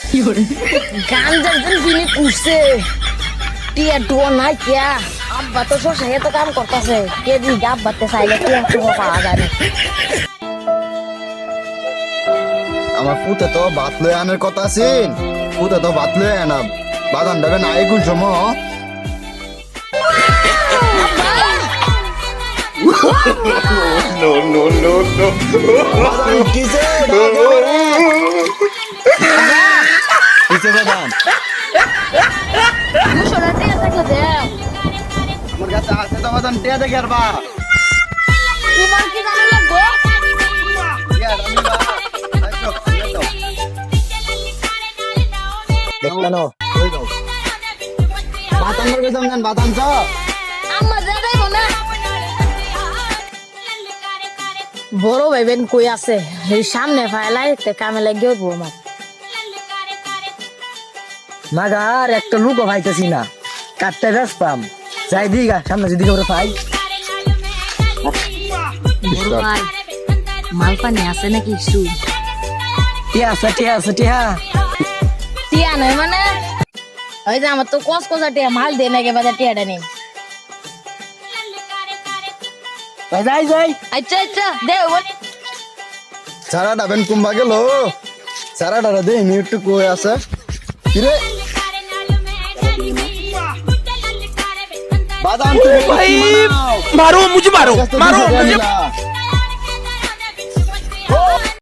গান যখন বিনি পুষছে টিয়া টুয়া নাই কিয়া আব্বা তো সব সে তো কাম করতেছে কে দি গাব বাতে চাইলে টিয়া টুয়া পাওয়া যায় না আমার পুতে তো ভাত লয়ে আনার কথা আছেন পুতে তো ভাত লয়ে আনা বাদান দেবে না এগুল সময় কিসে বাদান দুশোটা টিয়া থাকলে দেও আমার কাছে আছে তো বাদান টিয়া দেখে আর বা তোমার কি জানা লাগবে দেখলেন বাতান করবে জানেন বাতান চ আমার দাদাই মনে বড় ভাইবেন কই আছে এই সামনে ফাইলাই তে কামে লাগিয়ে উঠবো আমার মাগার একটা লুকও পাইতেছি না কাটতে গাছ পাম যাই দিগা সামনে যদি করে পাই বড় ভাই মাল পানি আছে নাকি কিছু টিয়া আছে টিয়া টিয়া নয় মানে ওই যে আমার তো কস কসা টিয়া মাল দিয়ে নাকি বাজার টিয়াটা নেই যাই আচ্ছা আচ্ছা দেও সারা ডাবেন কুম্বা গেল সারা ডারা দে নি একটু কই আছে কিরে বাদাম তুমি भाई मारो मुझे मारो मारो मुझे मुझे